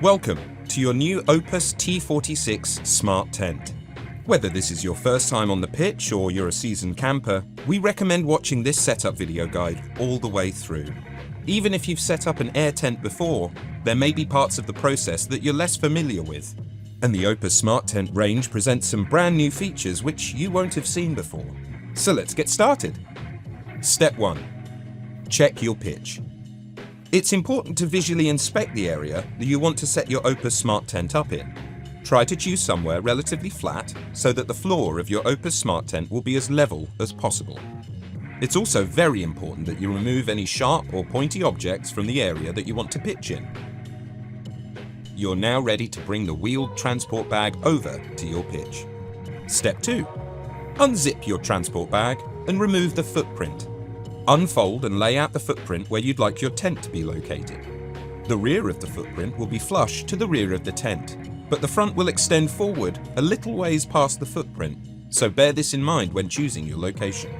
Welcome to your new OPUS T46 Smart Tent. Whether this is your first time on the pitch or you're a seasoned camper, we recommend watching this setup video guide all the way through. Even if you've set up an air tent before, there may be parts of the process that you're less familiar with. And the OPUS Smart Tent range presents some brand new features which you won't have seen before. So let's get started. Step 1. Check your pitch. It's important to visually inspect the area that you want to set your OPUS Smart Tent up in. Try to choose somewhere relatively flat so that the floor of your OPUS Smart Tent will be as level as possible. It's also very important that you remove any sharp or pointy objects from the area that you want to pitch in. You're now ready to bring the wheeled transport bag over to your pitch. Step 2. Unzip your transport bag and remove the footprint. Unfold and lay out the footprint where you'd like your tent to be located. The rear of the footprint will be flush to the rear of the tent, but the front will extend forward a little ways past the footprint, so bear this in mind when choosing your location.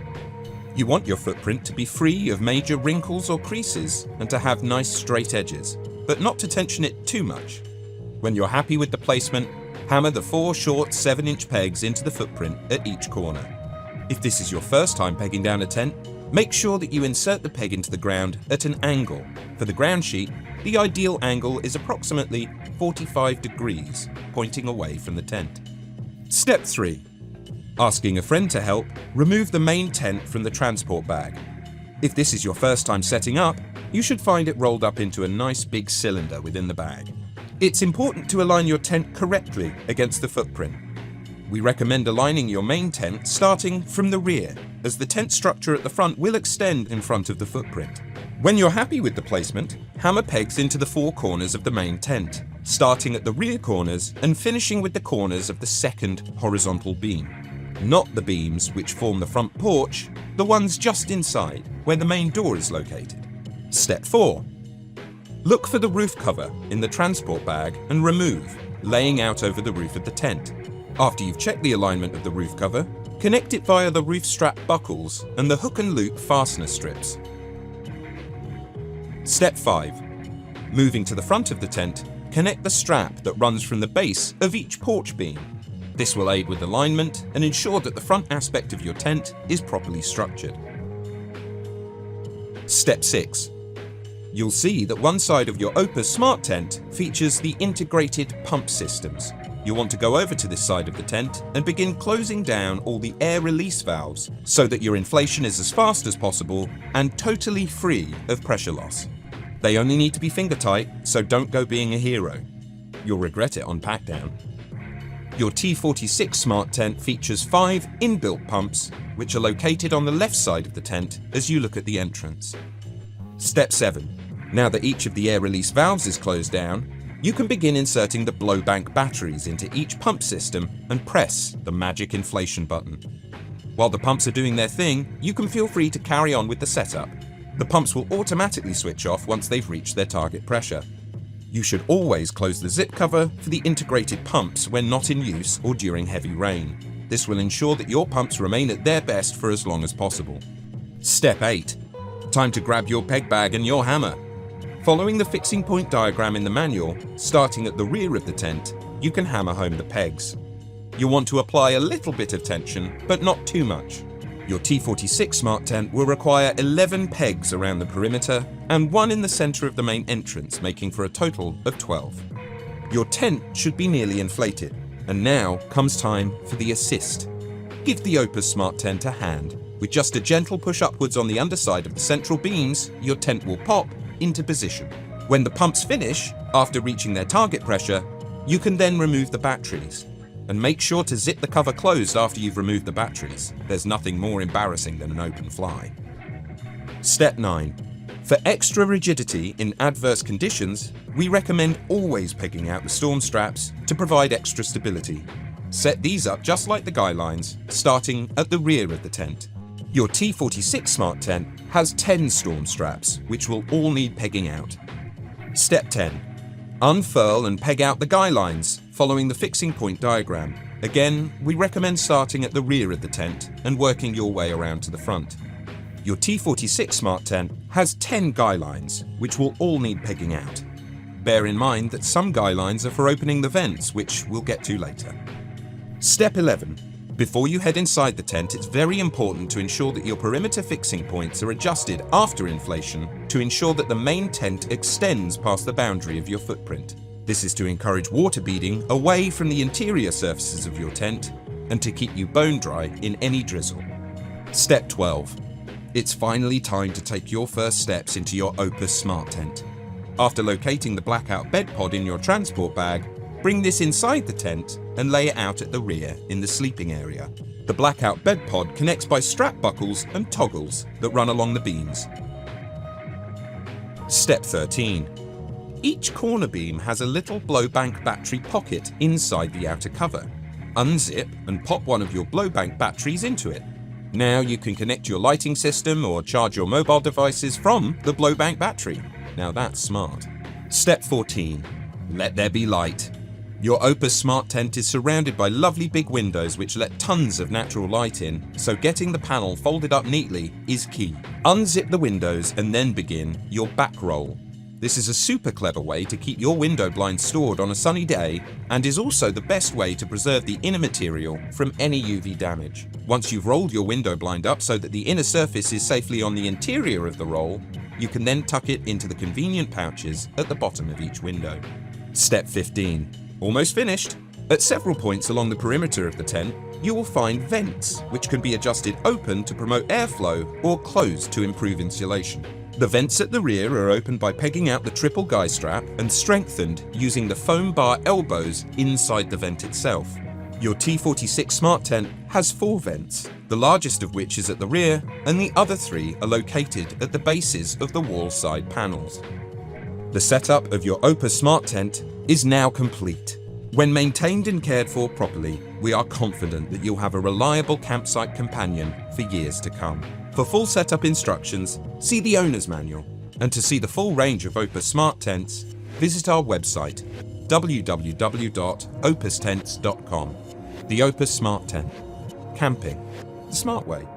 You want your footprint to be free of major wrinkles or creases and to have nice straight edges, but not to tension it too much. When you're happy with the placement, hammer the 4 short 7-inch pegs into the footprint at each corner. If this is your first time pegging down a tent, make sure that you insert the peg into the ground at an angle. For the ground sheet, the ideal angle is approximately 45 degrees, pointing away from the tent. Step 3. Asking a friend to help, remove the main tent from the transport bag. If this is your first time setting up, you should find it rolled up into a nice big cylinder within the bag. It's important to align your tent correctly against the footprint. We recommend aligning your main tent starting from the rear, as the tent structure at the front will extend in front of the footprint. When you're happy with the placement, hammer pegs into the 4 corners of the main tent, starting at the rear corners and finishing with the corners of the second horizontal beam. Not the beams which form the front porch, the ones just inside, where the main door is located. Step 4. Look for the roof cover in the transport bag and remove, laying out over the roof of the tent. After you've checked the alignment of the roof cover, connect it via the roof strap buckles and the hook and loop fastener strips. Step 5. Moving to the front of the tent, connect the strap that runs from the base of each porch beam. This will aid with alignment and ensure that the front aspect of your tent is properly structured. Step 6. You'll see that one side of your OPUS Smart Tent features the integrated pump systems. You'll want to go over to this side of the tent and begin closing down all the air release valves so that your inflation is as fast as possible and totally free of pressure loss. They only need to be finger tight, so don't go being a hero. You'll regret it on pack down. Your T46 Smart Tent features 5 inbuilt pumps which are located on the left side of the tent as you look at the entrance. Step 7. Now that each of the air release valves is closed down, you can begin inserting the blowbank batteries into each pump system and press the magic inflation button. While the pumps are doing their thing, you can feel free to carry on with the setup. The pumps will automatically switch off once they've reached their target pressure. You should always close the zip cover for the integrated pumps when not in use or during heavy rain. This will ensure that your pumps remain at their best for as long as possible. Step 8. Time to grab your peg bag and your hammer. Following the fixing point diagram in the manual, starting at the rear of the tent, you can hammer home the pegs. You'll want to apply a little bit of tension, but not too much. Your T46 Smart Tent will require 11 pegs around the perimeter and 1 in the center of the main entrance, making for a total of 12. Your tent should be nearly inflated, and now comes time for the assist. Give the OPUS Smart Tent a hand. With just a gentle push upwards on the underside of the central beams, your tent will pop into position. When the pumps finish, after reaching their target pressure, you can then remove the batteries. And make sure to zip the cover closed after you've removed the batteries. There's nothing more embarrassing than an open fly. Step 9. For extra rigidity in adverse conditions, we recommend always pegging out the storm straps to provide extra stability. Set these up just like the guy lines, starting at the rear of the tent. Your T46 Smart Tent has 10 storm straps, which will all need pegging out. Step 10. Unfurl and peg out the guy lines, following the fixing point diagram. Again, we recommend starting at the rear of the tent and working your way around to the front. Your T46 Smart Tent has 10 guy lines, which will all need pegging out. Bear in mind that some guidelines are for opening the vents, which we'll get to later. Step 11. Before you head inside the tent, it's very important to ensure that your perimeter fixing points are adjusted after inflation to ensure that the main tent extends past the boundary of your footprint. This is to encourage water beading away from the interior surfaces of your tent and to keep you bone dry in any drizzle. Step 12. It's finally time to take your first steps into your OPUS Smart Tent. After locating the blackout bed pod in your transport bag, bring this inside the tent and lay it out at the rear in the sleeping area. The blackout bed pod connects by strap buckles and toggles that run along the beams. Step 13. Each corner beam has a little blowbank battery pocket inside the outer cover. Unzip and pop one of your blowbank batteries into it. Now you can connect your lighting system or charge your mobile devices from the blowbank battery. Now that's smart. Step 14. Let there be light. Your OPUS Smart Tent is surrounded by lovely big windows which let tons of natural light in, so getting the panel folded up neatly is key. Unzip the windows and then begin your back roll. This is a super clever way to keep your window blind stored on a sunny day and is also the best way to preserve the inner material from any UV damage. Once you've rolled your window blind up so that the inner surface is safely on the interior of the roll, you can then tuck it into the convenient pouches at the bottom of each window. Step 15. Almost finished. At several points along the perimeter of the tent, you will find vents, which can be adjusted open to promote airflow or closed to improve insulation. The vents at the rear are opened by pegging out the triple guy strap and strengthened using the foam bar elbows inside the vent itself. Your T46 Smart Tent has 4 vents, the largest of which is at the rear, and the other 3 are located at the bases of the wall side panels. The setup of your OPUS Smart Tent is now complete. When maintained and cared for properly, we are confident that you'll have a reliable campsite companion for years to come. For full setup instructions, see the owner's manual, and to see the full range of OPUS Smart Tents, visit our website www.opustents.com. The OPUS Smart Tent. Camping the smart way.